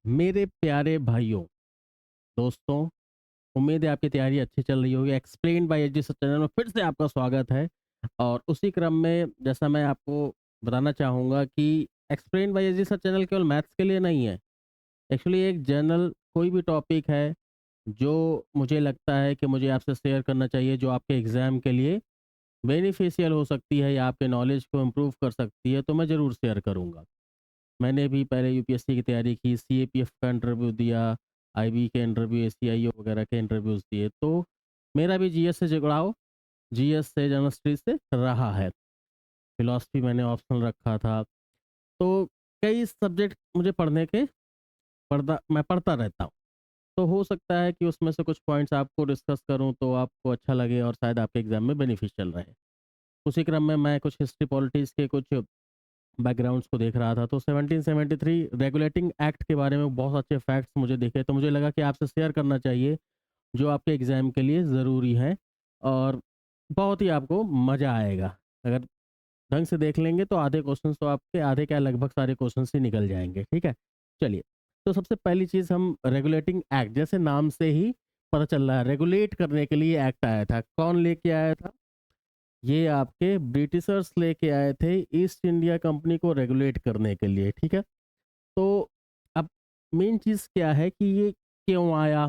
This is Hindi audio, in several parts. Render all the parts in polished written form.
मेरे प्यारे भाइयों, दोस्तों, उम्मीद है आपकी तैयारी अच्छी चल रही होगी। Explained by AG sir channel में फिर से आपका स्वागत है। और उसी क्रम में जैसा मैं आपको बताना चाहूँगा कि explained by AG sir channel केवल मैथ्स के लिए नहीं है। एक्चुअली एक जर्नल कोई भी टॉपिक है जो मुझे लगता है कि मुझे आपसे शेयर करना चाहिए, जो आपके एग्ज़ाम के लिए बेनिफिशियल हो सकती है या आपके नॉलेज को इम्प्रूव कर सकती है, तो मैं ज़रूर शेयर करूँगा। मैंने भी पहले यूपीएससी की तैयारी की, सीएपीएफ का इंटरव्यू दिया, आईबी के इंटरव्यू, एससीआईओ वगैरह के इंटरव्यूज़ दिए, तो मेरा भी जीएस से जुड़ाव, जीएस से, जनरल स्टडीज़ से रहा है। फिलॉसफी मैंने ऑप्शनल रखा था, तो कई सब्जेक्ट मुझे मैं पढ़ता रहता हूँ। तो हो सकता है कि उसमें से कुछ पॉइंट्स आपको डिस्कस करूँ तो आपको अच्छा लगे और शायद आपके एग्ज़ाम में बेनिफिशियल रहे। उसी क्रम में मैं कुछ हिस्ट्री पॉलिटिक्स के कुछ बैकग्राउंड्स को देख रहा था, तो 1773 रेगुलेटिंग एक्ट के बारे में बहुत अच्छे फैक्ट्स मुझे दिखे, तो मुझे लगा कि आपसे शेयर करना चाहिए, जो आपके एग्ज़ाम के लिए ज़रूरी है और बहुत ही आपको मज़ा आएगा। अगर ढंग से देख लेंगे तो आधे क्वेश्चंस तो आपके, आधे क्या लगभग सारे क्वेश्चंस ही निकल जाएँगे, ठीक है? चलिए, तो सबसे पहली चीज़, हम रेगुलेटिंग एक्ट, जैसे नाम से ही पता चल रहा है, रेगुलेट करने के लिए एक्ट आया था। कौन लेके आया था? ये आपके ब्रिटिशर्स लेके आए थे ईस्ट इंडिया कंपनी को रेगुलेट करने के लिए, ठीक है? तो अब मेन चीज़ क्या है कि ये क्यों आया?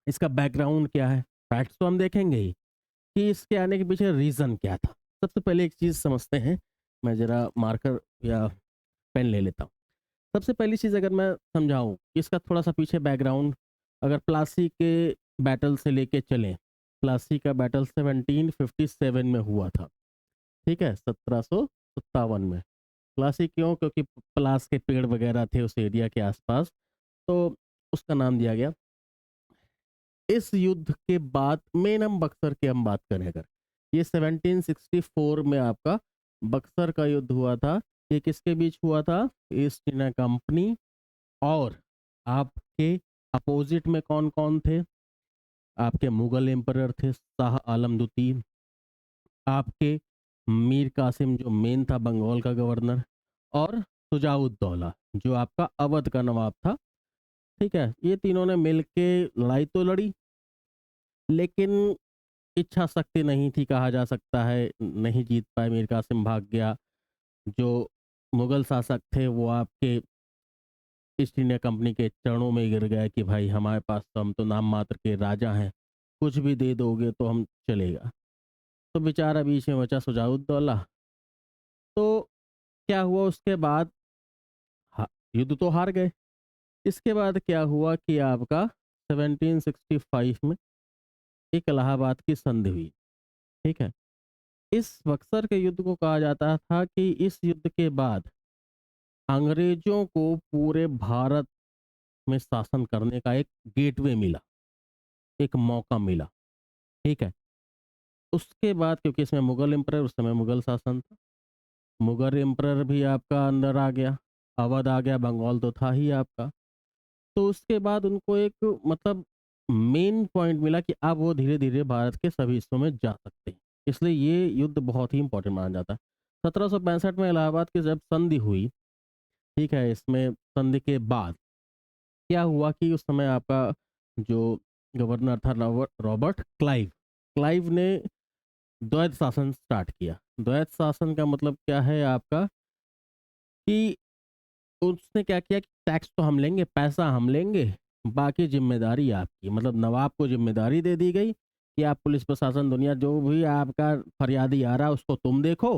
इसका बैकग्राउंड क्या है? फैक्ट्स तो हम देखेंगे ही कि इसके आने के पीछे रीज़न क्या था। सबसे पहले एक चीज़ समझते हैं, मैं ज़रा मार्कर या पेन ले लेता हूँ। सबसे पहली चीज़ अगर मैं समझाऊँ, इसका थोड़ा-सा पीछे बैकग्राउंड, अगर प्लासी के बैटल से लेके चलें, प्लासी का बैटल 1757 में हुआ था, ठीक है? 1757 में। प्लासी क्यों? क्योंकि पलास के पेड़ वगैरह थे उस एरिया के आसपास, तो उसका नाम दिया गया। इस युद्ध के बाद मेन हम बक्सर की हम बात करें अगर, ये 1764 में आपका बक्सर का युद्ध हुआ था। ये किसके बीच हुआ था? ईस्ट इंडिया कंपनी और आपके अपोजिट में कौन-कौन थे? आपके मुगल एम्परर थे शाह आलम द्वितीय, आपके मीर कासिम जो मेन था बंगाल का गवर्नर, और शुजाउद्दौला जो आपका अवध का नवाब था, ठीक है? ये तीनों ने मिलके लड़ाई तो लड़ी, लेकिन इच्छा शक्ति नहीं थी कहा जा सकता है, नहीं जीत पाए, मीर कासिम भाग गया। जो मुगल शासक थे वो आपके ईस्ट इंडिया कंपनी के चरणों में गिर गए कि भाई हमारे पास तो, हम तो नाम मात्र के राजा हैं, कुछ भी दे दोगे तो हम चलेगा। तो बेचारा बीच में बचा शुजाउद्दौला। तो क्या हुआ उसके बाद? युद्ध तो हार गए। इसके बाद क्या हुआ कि आपका 1765 में एक इलाहाबाद की संधि हुई, ठीक है? इस बक्सर के युद्ध को कहा जाता था कि इस युद्ध के बाद अंग्रेजों को पूरे भारत में शासन करने का एक गेटवे मिला, एक मौका मिला, ठीक है? उसके बाद क्योंकि इसमें मुगल एम्परर, उस समय मुगल शासन था, मुगल एम्परर भी आपका अंदर आ गया, अवध आ गया, बंगाल तो था ही आपका। तो उसके बाद उनको एक मतलब मेन पॉइंट मिला कि अब वो धीरे-धीरे भारत के सभी हिस्सों में जा सकते हैं। इसलिए ये युद्ध बहुत ही इम्पोर्टेंट माना जाता है। 1765 में इलाहाबाद की जब संधि हुई, ठीक है? इसमें संधि के बाद क्या हुआ कि उस समय आपका जो गवर्नर था रॉबर्ट क्लाइव, क्लाइव ने द्वैध शासन स्टार्ट किया। द्वैध शासन का मतलब क्या है आपका कि उसने क्या किया कि टैक्स तो हम लेंगे, पैसा हम लेंगे, बाकी ज़िम्मेदारी आपकी। मतलब नवाब को ज़िम्मेदारी दे दी गई कि आप पुलिस प्रशासन दुनिया जो भी आपका फरियादी आ रहा है उसको तुम देखो,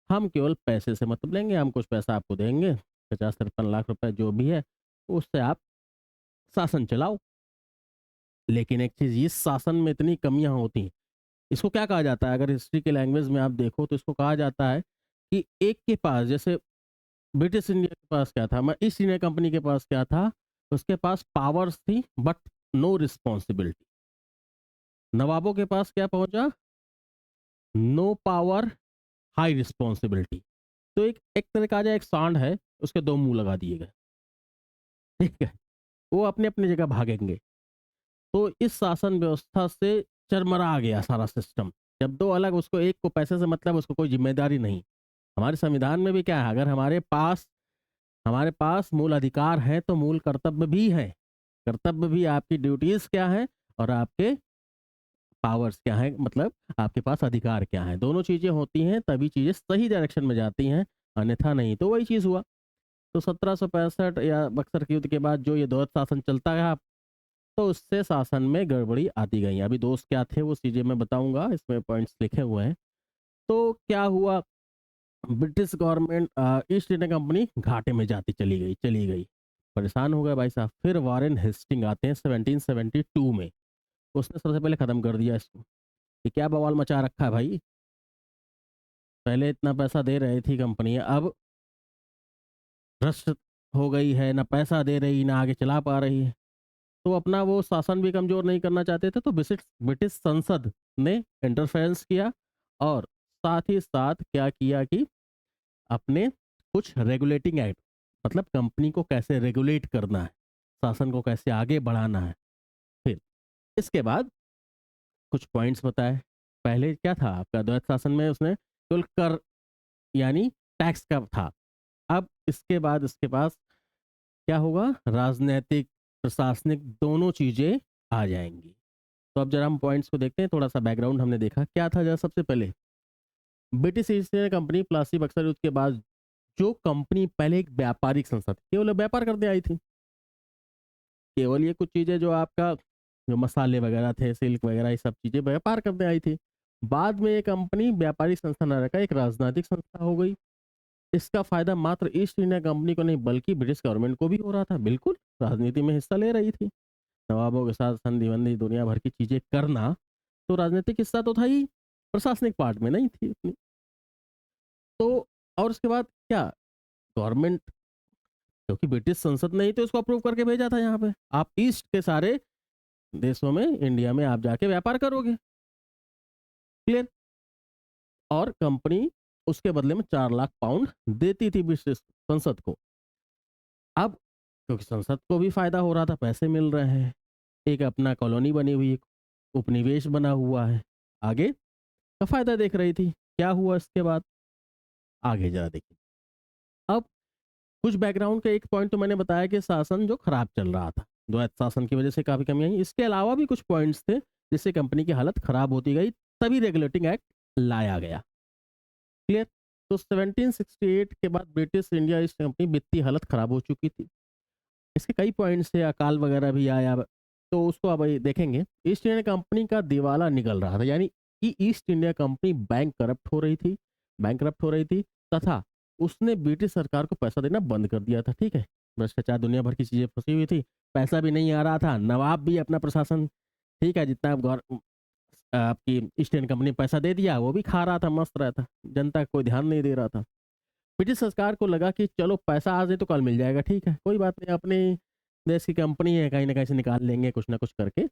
हम केवल पैसे से मतलब लेंगे, हम कुछ पैसा आपको देंगे, 50-53 लाख रुपए जो भी है, उससे आप शासन चलाओ। लेकिन एक चीज़, इस शासन में इतनी कमियाँ होती हैं, इसको क्या कहा जाता है? अगर हिस्ट्री के लैंग्वेज में आप देखो तो इसको कहा जाता है कि एक के पास, जैसे ब्रिटिश इंडिया के पास क्या था, मैं ईस्ट इंडिया कंपनी के पास क्या था, उसके पास पावर्स थी बट नो रिस्पॉन्सिबिलिटी। नवाबों के पास क्या पहुंचा? No power, high responsibility. तो एक एक तरह का जो एक सांड है, उसके दो मुंह लगा दिए गए, ठीक है? वो अपने अपनी जगह भागेंगे। तो इस शासन व्यवस्था से चरमरा गया सारा सिस्टम। जब दो अलग, उसको एक को पैसे से मतलब, उसको कोई जिम्मेदारी नहीं। हमारे संविधान में भी क्या है, अगर हमारे पास हमारे पास मूल अधिकार है तो मूल कर्तव्य भी है। कर्तव्य भी आपकी ड्यूटीज़ क्या हैं और आपके पावर्स क्या हैं, मतलब आपके पास अधिकार क्या हैं। दोनों चीज़ें होती हैं तभी चीज़ें सही डायरेक्शन में जाती हैं, अन्यथा नहीं। तो वही चीज़ हुआ। तो 1765 या बक्सर के युद्ध के बाद जो ये द्वैत शासन चलता रहा, तो उससे शासन में गड़बड़ी आती गई। अभी दोस्त क्या थे वो चीज़ें मैं बताऊँगा, इसमें पॉइंट्स लिखे हुए हैं। तो क्या हुआ, British government east India company घाटे में जाती चली गई। परेशान हो गए भाई साहब। फिर वॉरेन हेस्टिंग आते हैं 1772 में। उसने सबसे पहले खत्म कर दिया इसको। ये क्या बवाल मचा रखा है भाई, पहले इतना पैसा दे रही थी कंपनी, अब भ्रष्ट हो गई है, ना पैसा दे रही ना आगे चला पा रही है। तो अपना वो शासन भी कमजोर नहीं करना चाहते थे, तो ब्रिटिश ब्रिटिश संसद ने इंटरफेरेंस किया और साथ ही साथ क्या किया कि अपने कुछ रेगुलेटिंग एक्ट, मतलब कंपनी को कैसे रेगुलेट करना है, शासन को कैसे आगे बढ़ाना है। फिर इसके बाद कुछ पॉइंट्स बताए। पहले क्या था आपका द्वैत शासन में, उसने केवल कर यानी टैक्स का था। अब इसके पास क्या होगा, राजनैतिक प्रशासनिक दोनों चीजें आ जाएंगी। तो अब जरा हम पॉइंट्स को देखते हैं, थोड़ा सा बैकग्राउंड हमने देखा क्या था। जरा सबसे पहले British east India company Plassey Buxar युद्ध के बाद जो कंपनी पहले एक व्यापारिक संस्था थी, केवल व्यापार करने आई थी, केवल ये कुछ चीज़ें जो आपका जो मसाले वगैरह थे, सिल्क वगैरह, ये सब चीज़ें व्यापार करने आई थी। बाद में ये कंपनी व्यापारिक संस्था न रहकर एक राजनीतिक संस्था हो गई। इसका फायदा मात्र ईस्ट इंडिया कंपनी को नहीं बल्कि ब्रिटिश गवर्नमेंट को भी हो रहा था। बिल्कुल राजनीति में हिस्सा ले रही थी, नवाबों के साथ संधि वंधि दुनिया भर की चीज़ें करना, तो राजनीतिक हिस्सा तो था ही, प्रशासनिक पार्ट में नहीं थी उतनी। तो और उसके बाद क्या, गवर्नमेंट, क्योंकि ब्रिटिश संसद ने ही तो इसको अप्रूव करके भेजा था यहाँ पे, आप ईस्ट के सारे देशों में, इंडिया में आप जाके व्यापार करोगे, क्लियर। और कंपनी उसके बदले में 4 लाख पाउंड देती थी ब्रिटिश संसद को। अब क्योंकि संसद को भी फायदा हो रहा था, पैसे मिल रहे हैं, एक अपना कॉलोनी बनी हुई, एक उपनिवेश बना हुआ है, आगे का फायदा देख रही थी। क्या हुआ इसके बाद, आगे जरा देखिए। अब कुछ बैकग्राउंड का एक पॉइंट तो मैंने बताया कि शासन जो खराब चल रहा था, द्वैत शासन की वजह से काफ़ी कमी आई। इसके अलावा भी कुछ पॉइंट्स थे जिससे कंपनी की हालत खराब होती गई, तभी रेगुलेटिंग एक्ट लाया गया, क्लियर। तो 1768 के बाद ब्रिटिश इंडिया ईस्ट कंपनी वित्तीय हालत खराब हो चुकी थी। इसके कई पॉइंट्स थे, अकाल वगैरह भी आया, तो उसको अब ये देखेंगे। ईस्ट इंडिया कंपनी का दिवाला निकल रहा था, यानी कि east India company bank corrupt हो रही थी तथा उसने ब्रिटिश सरकार को पैसा देना बंद कर दिया था, ठीक है। भ्रष्टाचार दुनिया भर की चीज़ें फंसी हुई थी, पैसा भी नहीं आ रहा था, नवाब भी अपना प्रशासन, ठीक है, जितना आपकी ईस्ट इंडियन कंपनी पैसा दे दिया वो भी खा रहा था, मस्त रहा था, जनता का कोई ध्यान नहीं दे रहा था। ब्रिटिश सरकार को लगा कि चलो पैसा आज नहीं तो कल मिल जाएगा, ठीक है, कोई बात नहीं, अपनी देश की कंपनी है, कहीं ना कहीं से निकाल लेंगे कुछ ना कुछ करके।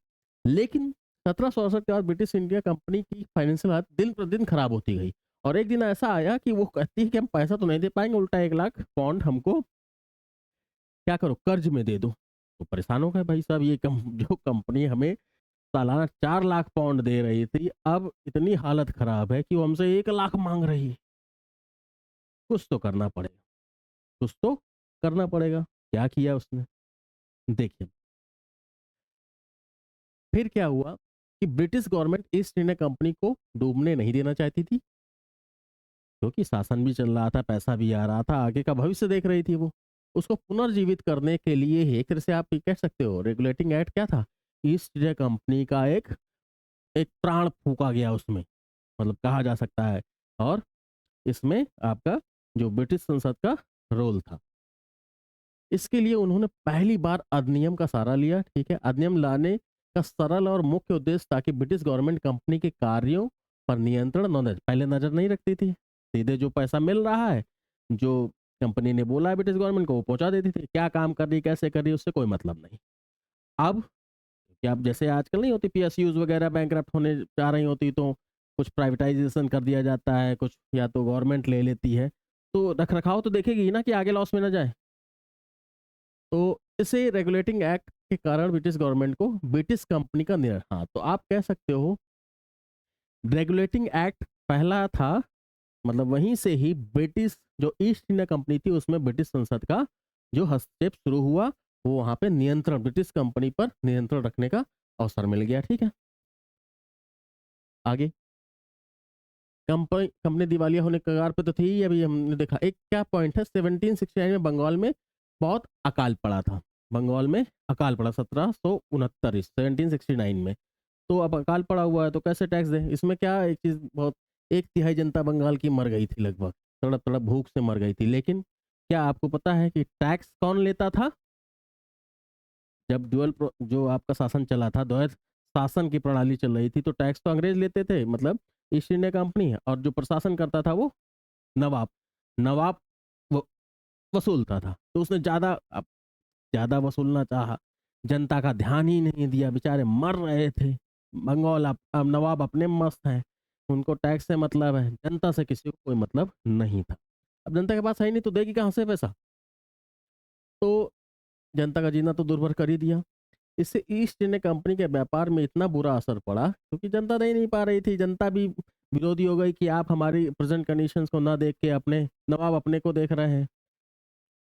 लेकिन 1768 के बाद ब्रिटिश इंडिया कंपनी की फाइनेंशियल हालत दिन प्रतिदिन खराब होती गई और एक दिन ऐसा आया कि वो कहती है कि हम पैसा तो नहीं दे पाएंगे, उल्टा 1 लाख पाउंड हमको क्या करो कर्ज में दे दो। तो परेशान हो गए भाई साहब, जो कंपनी हमें सालाना 4 लाख पाउंड दे रही थी, अब इतनी हालत खराब है कि वो हमसे 1 लाख मांग रही है। कुछ तो करना पड़ेगा, कुछ तो करना पड़ेगा। क्या किया उसने, देखिए। फिर क्या हुआ कि British government east India company को डूबने नहीं देना चाहती थी, क्योंकि शासन भी चल रहा था, पैसा भी आ रहा था, आगे का भविष्य देख रही थी वो। उसको पुनर्जीवित करने के लिए ही एक तरह से आप ये कह सकते हो, रेगुलेटिंग एक्ट क्या था, ईस्ट इंडिया कंपनी का एक एक प्राण फूका गया उसमें, मतलब कहा जा सकता है। और इसमें आपका जो ब्रिटिश संसद का रोल था, इसके लिए उन्होंने पहली बार अधिनियम का सहारा लिया, ठीक है। अधिनियम लाने का सरल और मुख्य उद्देश्य ताकि ब्रिटिश गवर्नमेंट कंपनी के कार्यों पर नियंत्रण पहले नजर नहीं रखती थी, सीधे जो पैसा मिल रहा है, जो कंपनी ने बोला है ब्रिटिश गवर्नमेंट को, वो पहुंचा देती थी, क्या काम कर रही कैसे कर रही उससे कोई मतलब नहीं। अब क्या, अब जैसे आजकल नहीं होती पीएसयूज वगैरह बैंकरप्ट होने जा रही होती, तो कुछ प्राइवेटाइजेशन कर दिया जाता है, कुछ या तो गवर्नमेंट ले लेती है, तो रख रखाव तो देखेगी ही ना कि आगे लॉस में ना जाए। तो इसे रेगुलेटिंग एक्ट के कारण ब्रिटिश गवर्नमेंट को ब्रिटिश कंपनी का हाँ, तो आप कह सकते हो रेगुलेटिंग एक्ट पहला था, मतलब वहीं से ही ब्रिटिश जो ईस्ट इंडिया कंपनी थी उसमें ब्रिटिश संसद का जो हस्तक्षेप शुरू हुआ वो वहाँ पे नियंत्रण, ब्रिटिश कंपनी पर नियंत्रण रखने का अवसर मिल गया, ठीक है। आगे कंपनी कंपनी दिवालिया होने के कगार पे तो थी ही, अभी हमने देखा। एक क्या पॉइंट है, 1769 में बंगाल में बहुत अकाल पड़ा था। बंगाल में अकाल पड़ा 1769, 1769 में। तो अब अकाल पड़ा हुआ है तो कैसे टैक्स दें? इसमें क्या एक चीज बहुत, एक तिहाई जनता बंगाल की मर गई थी लगभग, तड़प तड़प भूख से मर गई थी। लेकिन क्या आपको पता है कि टैक्स कौन लेता था? जब जो आपका शासन चला था, द्वैत शासन की प्रणाली चल रही थी, तो टैक्स तो अंग्रेज लेते थे, मतलब ईस्ट इंडिया कंपनी है, और जो प्रशासन करता था वो नवाब। नवाब वो वसूलता था, तो उसने ज्यादा वसूलना चाहा, जनता का ध्यान ही नहीं दिया, बेचारे मर रहे थे। बंगाल अब नवाब अपने मस्त हैं, उनको टैक्स से मतलब है, जनता से किसी को कोई मतलब नहीं था। अब जनता के पास है ही नहीं तो देगी कहाँ से पैसा? तो जनता का जीना तो दुर्भर कर ही दिया। इससे ईस्ट इंडिया कंपनी के व्यापार में इतना बुरा असर पड़ा, क्योंकि जनता दे नहीं पा रही थी। जनता भी विरोधी हो गई कि आप हमारी प्रेजेंट कंडीशंस को ना देख के, अपने नवाब अपने को देख रहे हैं,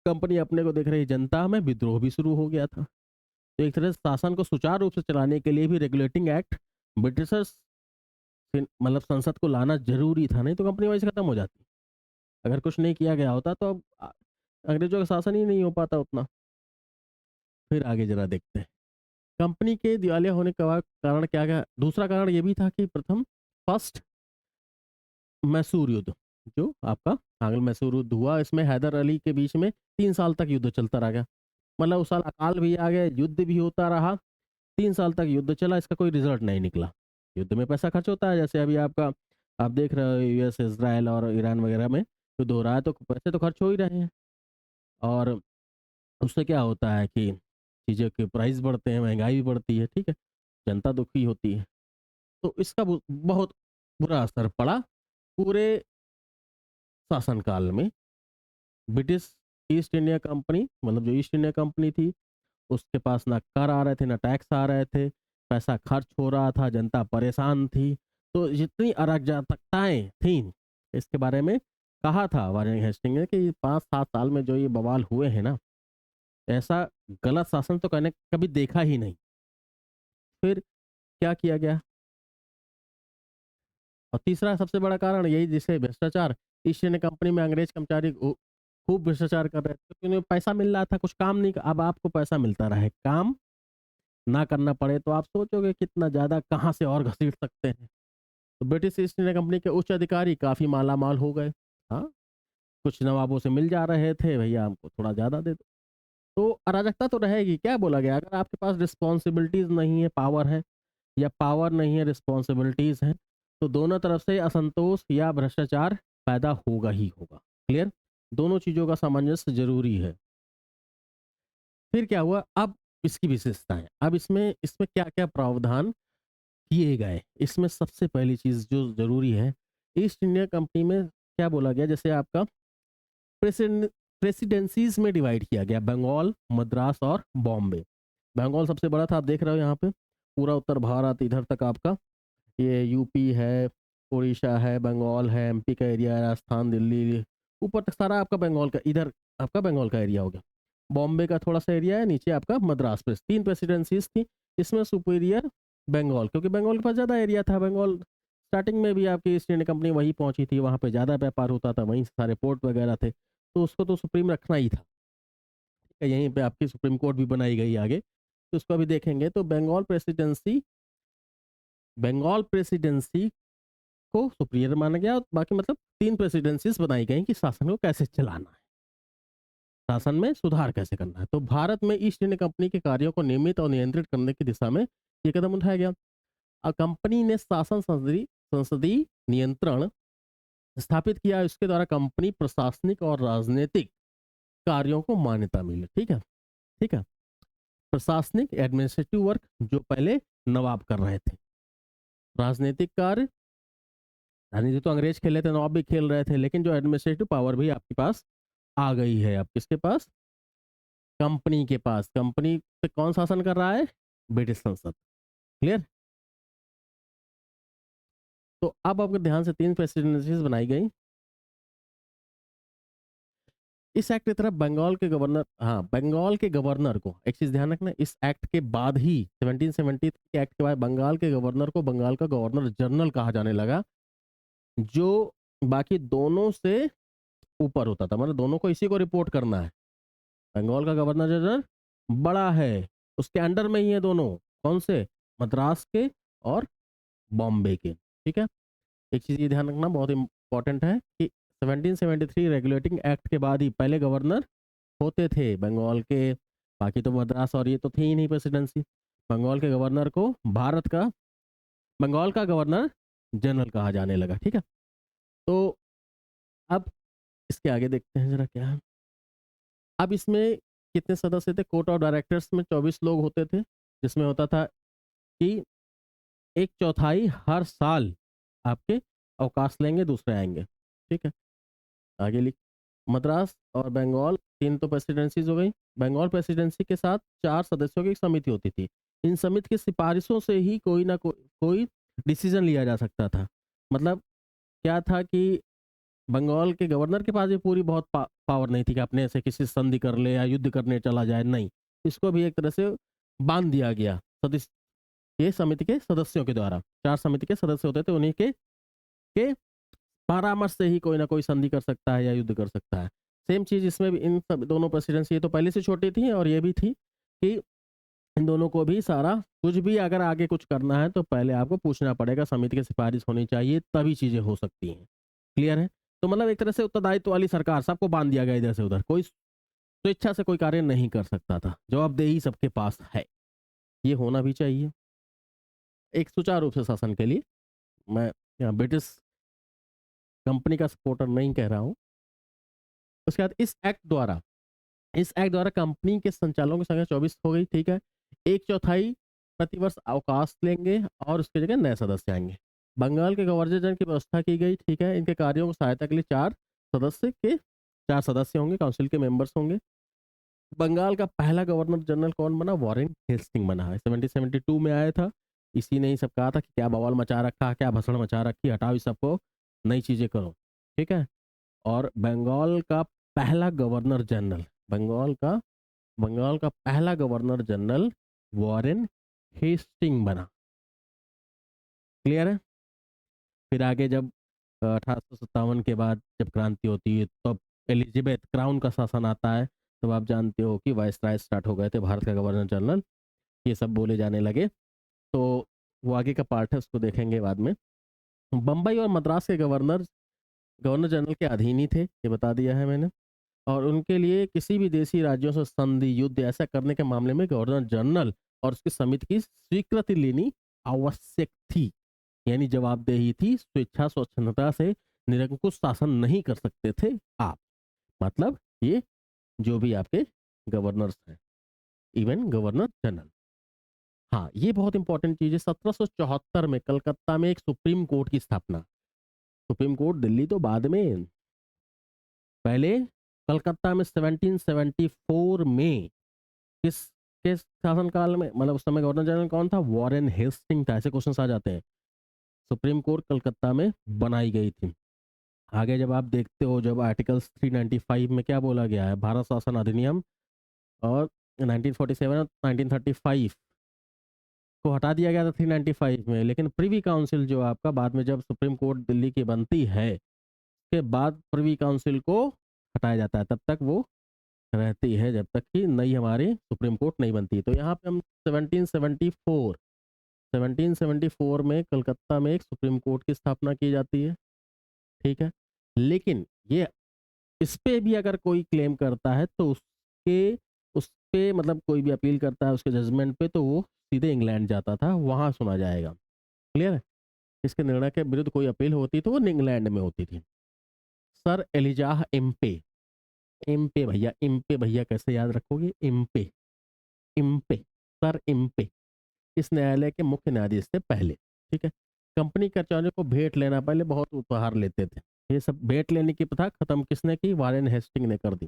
कंपनी अपने को देख रही है, जनता में विद्रोह भी शुरू हो गया था। तो एक तरह से शासन को सुचारू रूप से चलाने के लिए भी रेगुलेटिंग एक्ट ब्रिटिशर्स मतलब संसद को लाना जरूरी था, नहीं तो कंपनी वहीं से खत्म हो जाती। अगर कुछ नहीं किया गया होता तो अब अंग्रेजों का शासन ही नहीं हो पाता उतना। फिर आगे जरा देखते हैं कंपनी के दिवालिया होने का कारण क्या क्या। दूसरा कारण ये भी था कि प्रथम फर्स्ट मैसूर युद्ध, जो आपका आंग्ल मैसूर युद्ध हुआ, इसमें हैदर अली के बीच में 3 साल तक युद्ध चलता रह गया। मतलब उस साल अकाल भी आ गया, युद्ध भी होता रहा, 3 साल तक युद्ध चला, इसका कोई रिजल्ट नहीं निकला। युद्ध में पैसा खर्च होता है, जैसे अभी आपका आप देख रहे हो यूएस इसराइल और ईरान वगैरह में युद्ध हो रहा है, तो पैसे तो खर्च हो ही रहे हैं। और उससे क्या होता है कि चीज़ों के प्राइस बढ़ते हैं, महंगाई भी बढ़ती है, ठीक है, जनता दुखी होती है। तो इसका बहुत बुरा असर पड़ा पूरे शासनकाल में। ब्रिटिश ईस्ट इंडिया कंपनी, मतलब जो ईस्ट इंडिया कंपनी थी, उसके पास ना कर आ रहे थे, ना टैक्स आ रहे थे, पैसा खर्च हो रहा था, जनता परेशान थी। तो जितनी अराजकताएं थी, इसके बारे में कहा था वारेन हेस्टिंग ने कि 5-7 साल में जो ये बवाल हुए हैं ना, ऐसा गलत शासन तो कहने कभी देखा ही नहीं। फिर क्या किया गया? और तीसरा सबसे बड़ा कारण यही, जिसे भ्रष्टाचार, ईस्ट इंडिया कंपनी में अंग्रेज कर्मचारी खूब भ्रष्टाचार कर रहे थे, क्योंकि उन्हें पैसा मिल रहा था, कुछ काम नहीं। अब आपको पैसा मिलता रहे, काम ना करना पड़े, तो आप सोचोगे कितना ज्यादा कहाँ से और घसीट सकते हैं। तो ब्रिटिश ईस्ट इंडिया कंपनी के उच्च अधिकारी काफी माला माल हो गए। हाँ, कुछ नवाबों से मिल जा रहे थे, भैया हमको थोड़ा ज्यादा दे दो। तो अराजकता तो रहेगी। क्या बोला गया, अगर आपके पास रिस्पॉन्सिबिलिटीज नहीं है, पावर है, या पावर नहीं है, रिस्पॉन्सिबिलिटीज हैं, तो दोनों तरफ से असंतोष या भ्रष्टाचार पैदा होगा ही होगा। क्लियर? दोनों चीजों का सामंजस्य जरूरी है। फिर क्या हुआ? अब इसकी विशेषताएं, अब इसमें इसमें क्या क्या प्रावधान किए गए। इसमें सबसे पहली चीज जो जरूरी है, ईस्ट इंडिया कंपनी में क्या बोला गया, जैसे आपका प्रेसिडेंसीज में डिवाइड किया गया, बंगाल, मद्रास और बॉम्बे। बंगाल सबसे बड़ा था, आप देख रहे हो यहाँ पे पूरा उत्तर भारत इधर तक आपका, ये यूपी है, उड़ीसा है, बंगाल है, एमपी का एरिया है, राजस्थान, दिल्ली, ऊपर तक सारा आपका बंगाल का, इधर आपका बंगाल का एरिया हो गया। बॉम्बे का थोड़ा सा एरिया है, नीचे आपका मद्रास प्रेस। 3 प्रेसिडेंसीज थी, इसमें सुपीरियर बंगाल, क्योंकि बंगाल के पास ज़्यादा एरिया था। बंगाल स्टार्टिंग में भी आपकी ईस्ट इंडिया कंपनी वहीं पहुंची थी, वहाँ पे ज़्यादा व्यापार होता था, वहीं से सारे पोर्ट वगैरह थे, तो उसको तो सुप्रीम रखना ही था। यहीं पे आपकी सुप्रीम कोर्ट भी बनाई गई आगे, तो उसको अभी देखेंगे। तो बंगाल प्रेसिडेंसी को सुपीरियर माना गया, और बाकी मतलब 3 प्रेसिडेंसीज बनाई गई कि शासन को कैसे चलाना है, शासन में सुधार कैसे करना है। तो भारत में ईस्ट इंडिया कंपनी के कार्यों को नियमित और नियंत्रित करने की दिशा में ये कदम उठाया गया। और कंपनी ने शासन संसदीय संसदीय नियंत्रण स्थापित किया, इसके द्वारा कंपनी प्रशासनिक और राजनीतिक कार्यों को मान्यता मिली। ठीक है, ठीक है। प्रशासनिक एडमिनिस्ट्रेटिव वर्क जो पहले नवाब कर रहे थे, राजनीतिक कार्य, राजनीति तो अंग्रेज खेल रहे थे, नवाब भी खेल रहे थे, लेकिन जो एडमिनिस्ट्रेटिव पावर भी आपके पास आ गई है। अब किसके पास? कंपनी के पास। कंपनी पे कौन शासन कर रहा है? ब्रिटिश संसद। क्लियर? तो अब आपके ध्यान से 3 प्रेसिडेंसीज बनाई गई। इस एक्ट की तरफ बंगाल के गवर्नर, हाँ, बंगाल के गवर्नर को एक चीज़ ध्यान रखना, इस एक्ट के बाद ही 1770 के एक्ट के बाद बंगाल के गवर्नर को बंगाल का गवर्नर जनरल कहा जाने लगा, जो बाकी दोनों से ऊपर होता था। मतलब दोनों को इसी को रिपोर्ट करना है। बंगाल का गवर्नर जनरल बड़ा है, उसके अंडर में ही है दोनों। कौन से? मद्रास के और बॉम्बे के। ठीक है? एक चीज़ ये ध्यान रखना बहुत इंपॉर्टेंट है कि 1773 रेगुलेटिंग एक्ट के बाद ही पहले गवर्नर होते थे बंगाल के, बाकी तो मद्रास और ये तो थी ही नहीं प्रेसिडेंसी। बंगाल के गवर्नर को भारत का बंगाल का गवर्नर जनरल कहा जाने लगा। ठीक है? तो अब इसके आगे देखते हैं जरा क्या है। अब इसमें कितने सदस्य थे? कोर्ट ऑफ डायरेक्टर्स में 24 लोग होते थे, जिसमें होता था कि एक चौथाई हर साल आपके अवकाश लेंगे, दूसरे आएंगे। ठीक है? आगे लिख, मद्रास और बंगाल तीन तो प्रेसिडेंसीज हो गई। बंगाल प्रेसिडेंसी के साथ 4 सदस्यों की एक समिति होती थी। इन समिति की सिफारिशों से ही कोई ना कोई डिसीजन लिया जा सकता था। मतलब क्या था कि बंगाल के गवर्नर के पास भी पूरी बहुत पावर नहीं थी कि अपने से किसी से संधि कर ले या युद्ध करने चला जाए, नहीं। इसको भी एक तरह से बांध दिया गया सदस्य, ये समिति के सदस्यों के द्वारा। 4 समिति के सदस्य होते थे, उन्हीं के परामर्श से ही कोई ना कोई संधि कर सकता है या युद्ध कर सकता है। सेम चीज इसमें भी, इन सब दोनों प्रेसिडेंसी ये तो पहले से छोटी थी और ये भी थी कि इन दोनों को भी सारा कुछ भी अगर आगे कुछ करना है तो पहले आपको पूछना पड़ेगा, समिति की सिफारिश होनी चाहिए, तभी चीजें हो सकती हैं। क्लियर है? तो मतलब एक तरह से उत्तरदायित्व वाली सरकार, सबको बांध दिया गया इधर से उधर, कोई स्वेच्छा से कोई कार्य नहीं कर सकता था, जवाबदेही सबके पास है। ये होना भी चाहिए एक सुचारू रूप से शासन के लिए। मैं यहाँ ब्रिटिश कंपनी का सपोर्टर नहीं कह रहा हूँ। उसके बाद इस एक्ट द्वारा कंपनी के संचालकों की संख्या 24 हो गई। ठीक है? एक चौथाई प्रतिवर्ष अवकाश लेंगे और उसकी जगह नए सदस्य आएंगे। बंगाल के गवर्नर जनरल की व्यवस्था की गई। ठीक है? इनके कार्यों को सहायता के लिए चार सदस्य होंगे, काउंसिल के मेंबर्स होंगे। बंगाल का पहला गवर्नर जनरल कौन बना? वॉरेन हेस्टिंग बना है, 1772 में आया था। इसी ने ही सब कहा था कि क्या बवाल मचा रखा है, क्या भसड़ मचा रखी, हटाओ इस सबको, नई चीजें करो। ठीक है? और बंगाल का पहला गवर्नर जनरल बंगाल का बंगाल का पहला गवर्नर जनरल वॉरेन हेस्टिंग बना। क्लियर है? फिर आगे जब 1857 के बाद जब क्रांति होती है, तब एलिजाबेथ क्राउन का शासन आता है, तब आप जानते हो कि वायसराय स्टार्ट हो गए थे, भारत का गवर्नर जनरल, ये सब बोले जाने लगे। तो वो आगे का पार्ट है, उसको देखेंगे बाद में। बम्बई और मद्रास के गवर्नर गवर्नर जनरल के अधीन ही थे, ये बता दिया है मैंने। और उनके लिए किसी भी देशी राज्यों से संधि, युद्ध ऐसा करने के मामले में गवर्नर जनरल और उसकी समिति की स्वीकृति लेनी आवश्यक थी। यानी जवाबदेही थी, स्वेच्छा स्वच्छंदता से निरंकुश शासन नहीं कर सकते थे आप। मतलब ये जो भी आपके गवर्नर्स हैं, इवन गवर्नर जनरल। हाँ, ये बहुत इंपॉर्टेंट चीज है। 1774 में कलकत्ता में एक सुप्रीम कोर्ट की स्थापना। सुप्रीम कोर्ट दिल्ली तो बाद में, पहले कलकत्ता में 1774 में। किस किस शासनकाल में? मतलब उस समय गवर्नर जनरल कौन था? वॉरेन हेस्टिंग था। ऐसे क्वेश्चन आ जाते हैं। सुप्रीम कोर्ट कलकत्ता में बनाई गई थी। आगे जब आप देखते हो, जब आर्टिकल 395 में क्या बोला गया है, भारत शासन अधिनियम, और 1947 और 1935 को हटा दिया गया था 395 में, लेकिन प्रिवी काउंसिल जो आपका बाद में जब सुप्रीम कोर्ट दिल्ली की बनती है, उसके बाद प्रिवी काउंसिल को हटाया जाता है। तब तक वो रहती है जब तक कि नई हमारी सुप्रीम कोर्ट नहीं बनती। तो यहाँ पे हम 1774 में कलकत्ता में एक सुप्रीम कोर्ट की स्थापना की जाती है। ठीक है? लेकिन ये, इस पे भी अगर कोई क्लेम करता है तो उस पे मतलब कोई भी अपील करता है उसके जजमेंट पे, तो वो सीधे इंग्लैंड जाता था, वहां सुना जाएगा। क्लियर है? इसके निर्णय के विरुद्ध कोई अपील होती तो वो इंग्लैंड में होती थी। सर एलिजाह इम्पे, इम्पे भैया, इम्पे भैया कैसे याद रखोगे? इम्पे, इम्पे, सर इम्पे इस न्यायालय के मुख्य न्यायाधीश थे पहले। ठीक है? कंपनी कर्मचारियों को भेंट लेना, पहले बहुत उपहार लेते थे। ये सब भेंट लेने की प्रथा खत्म किसने की? वारेन हेस्टिंग ने कर दी।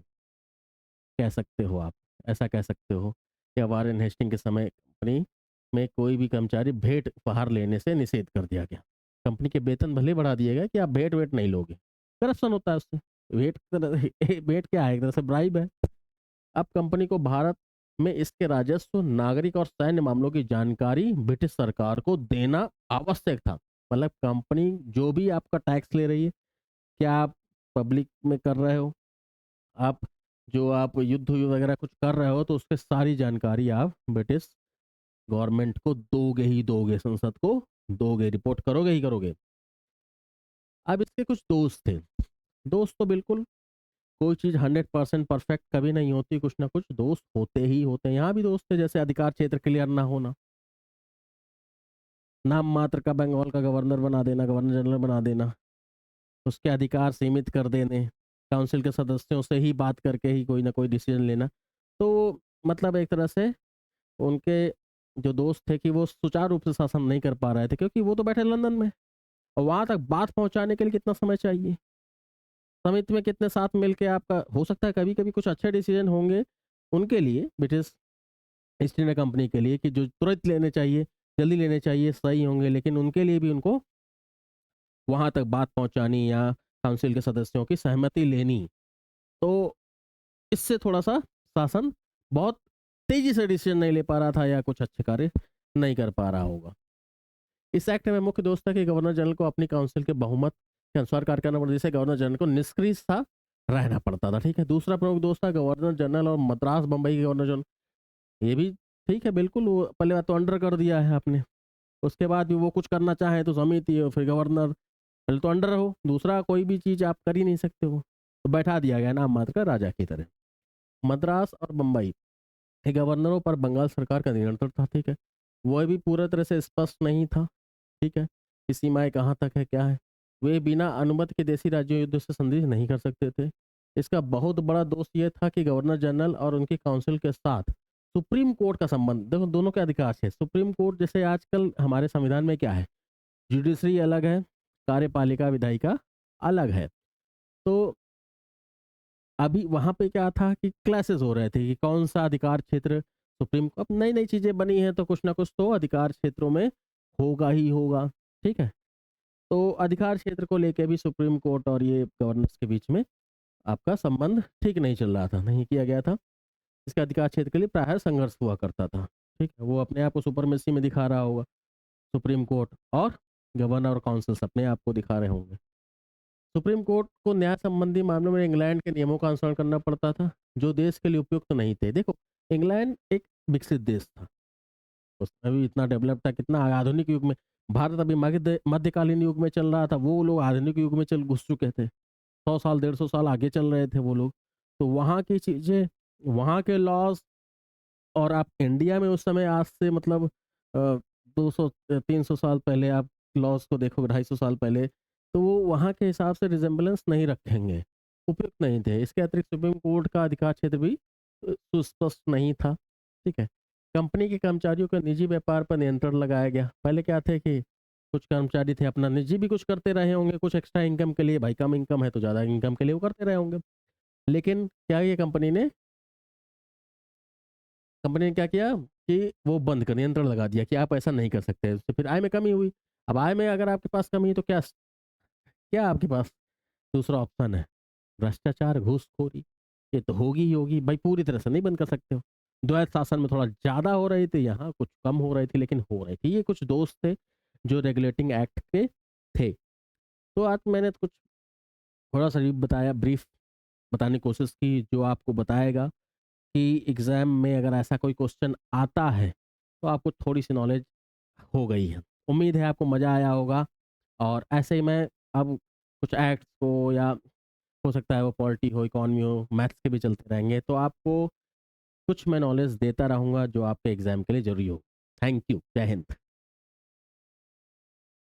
कह सकते हो आप, ऐसा कह सकते हो कि वारेन हेस्टिंग के समय कंपनी में कोई भी कर्मचारी भेंट उपहार लेने से निषेध कर दिया गया। कंपनी के वेतन भले बढ़ा दिए गए कि आप भेंट वेट नहीं लोगे, करप्शन होता है उससे। भेंट की तरह भेंट क्या है, एक तरह से ब्राइब है। अब कंपनी को भारत में इसके राजस्व, नागरिक और सैन्य मामलों की जानकारी ब्रिटिश सरकार को देना आवश्यक था। मतलब कंपनी जो भी आपका टैक्स ले रही है, क्या आप पब्लिक में कर रहे हो, आप जो आप युद्ध वगैरह कुछ कर रहे हो, तो उसके सारी जानकारी आप ब्रिटिश गवर्नमेंट को दोगे ही दोगे, संसद को दोगे, रिपोर्ट करोगे ही करोगे। अब इसके कुछ दोस्त थे। दोस्त तो बिल्कुल, कोई चीज़ 100% परफेक्ट कभी नहीं होती, कुछ ना कुछ दोस्त होते ही होते हैं। यहाँ भी दोस्त थे, जैसे अधिकार क्षेत्र क्लियर ना होना, नाम मात्र का बंगाल का गवर्नर बना देना, गवर्नर जनरल बना देना, उसके अधिकार सीमित कर देने, काउंसिल के सदस्यों से ही बात करके ही कोई ना कोई डिसीजन लेना। तो मतलब एक तरह से उनके जो दोस्त थे कि वो सुचारू रूप से शासन नहीं कर पा रहे थे, क्योंकि वो तो बैठे लंदन में, और वहां तक बात पहुंचाने के लिए कितना समय चाहिए। समिति में कितने साथ मिलके आपका हो सकता है, कभी कभी कुछ अच्छे डिसीजन होंगे उनके लिए, ब्रिटिश ईस्ट इंडिया कंपनी के लिए, कि जो तुरंत लेने चाहिए, जल्दी लेने चाहिए, सही होंगे, लेकिन उनके लिए भी उनको वहां तक बात पहुंचानी या काउंसिल के सदस्यों की सहमति लेनी। तो इससे थोड़ा सा शासन बहुत तेजी से डिसीजन नहीं ले पा रहा था, या कुछ अच्छे कार्य नहीं कर पा रहा होगा। इस एक्ट में मुख्य दोष था कि गवर्नर जनरल को अपनी काउंसिल के बहुमत के अनुसार कार्य करना पड़ता, जिससे गवर्नर जनरल को निष्क्रिय था रहना पड़ता था। ठीक है। दूसरा प्रमुख दोष था गवर्नर जनरल और मद्रास बंबई के गवर्नर जनरल। ये भी ठीक है, बिल्कुल। वो पहले बात तो अंडर कर दिया है आपने, उसके बाद भी वो कुछ करना चाहे तो समिति और फिर गवर्नर, पहले तो अंडर रहो, दूसरा कोई भी चीज आप कर ही नहीं सकते हो, तो बैठा दिया गया नाम मात्र का राजा की तरह। मद्रास और बंबई के गवर्नरों पर बंगाल सरकार का नियंत्रण था। ठीक है। वह भी पूरी तरह से स्पष्ट नहीं था। ठीक है, कि सीमाएँ कहाँ तक है, क्या है। वे बिना अनुमति के देशी राज्यों युद्ध से संधि नहीं कर सकते थे। इसका बहुत बड़ा दोष ये था कि गवर्नर जनरल और उनकी काउंसिल के साथ सुप्रीम कोर्ट का संबंध, देखो दोनों के अधिकार थे। सुप्रीम कोर्ट जैसे आजकल हमारे संविधान में क्या है, जुडिशरी अलग है, कार्यपालिका विधायिका अलग है। तो अभी वहाँ पे क्या था कि क्लासेस हो रहे थे कि कौन सा अधिकार क्षेत्र सुप्रीम को, अब नई नई चीज़ें बनी हैं तो कुछ ना कुछ तो अधिकार क्षेत्रों में होगा ही होगा। ठीक है। तो अधिकार क्षेत्र को लेके भी सुप्रीम कोर्ट और ये गवर्नर्स के बीच में आपका संबंध ठीक नहीं चल रहा था, नहीं किया गया था। इसका अधिकार क्षेत्र के लिए प्रायः संघर्ष हुआ करता था। ठीक है। वो अपने आप को सुपरमेसी में दिखा रहा होगा, सुप्रीम कोर्ट, और गवर्नर और काउंसिल्स अपने आप को दिखा रहे होंगे। सुप्रीम कोर्ट को न्याय संबंधी मामलों में इंग्लैंड के नियमों का अनुसरण करना पड़ता था, जो देश के लिए उपयुक्त नहीं थे। देखो, इंग्लैंड एक विकसित देश था, उसमें भी इतना डेवलप था, कितना आधुनिक युग में। भारत अभी मध्यकालीन युग में चल रहा था, वो लोग आधुनिक युग में चल घुस चुके थे। 100 साल 150 साल आगे चल रहे थे वो लोग। तो वहाँ की चीज़ें, वहाँ के लॉज, और आप इंडिया में उस समय आज से मतलब 200 300 साल पहले आप लॉज को देखो, 250 साल पहले, तो वो वहाँ के हिसाब से रिजेम्बलेंस नहीं रखेंगे, उपयुक्त नहीं थे। इसके अतिरिक्त सुप्रीम कोर्ट का अधिकार क्षेत्र भी सुस्पष्ट नहीं था। ठीक है। कंपनी के कर्मचारियों के निजी व्यापार पर नियंत्रण लगाया गया। पहले क्या थे कि कुछ कर्मचारी थे अपना निजी भी कुछ करते रहे होंगे, कुछ एक्स्ट्रा इनकम के लिए, भाई कम इनकम है तो ज़्यादा इनकम के लिए वो करते रहे होंगे। लेकिन क्या ये कंपनी ने क्या किया कि वो बंद कर, नियंत्रण लगा दिया कि आप ऐसा नहीं कर सकते। उससे फिर आय में कमी हुई। अब आय में अगर आपके पास कमी है तो क्या क्या आपके पास दूसरा ऑप्शन है? भ्रष्टाचार, घूसखोरी, ये तो होगी ही होगी। भाई पूरी तरह से नहीं बंद कर सकते हो। द्वैत शासन में थोड़ा ज़्यादा हो रही थी, यहाँ कुछ कम हो रही थी, लेकिन हो रही थी। ये कुछ दोस्त थे जो रेगुलेटिंग एक्ट के थे। तो आज मैंने कुछ थोड़ा सा बताया, ब्रीफ बताने की कोशिश की, जो आपको बताएगा कि एग्ज़ाम में अगर ऐसा कोई क्वेश्चन आता है, तो आपको थोड़ी-सी नॉलेज हो गई है। उम्मीद है आपको मज़ा आया होगा, और ऐसे ही मैं अब कुछ एक्ट्स को, या हो सकता है वो पॉलिटी हो, इकोनॉमी हो, मैथ्स के भी चलते रहेंगे, तो आपको कुछ मैं नॉलेज देता रहूँगा जो आपके एग्ज़ाम के लिए ज़रूरी हो। Thank you. जय हिंद।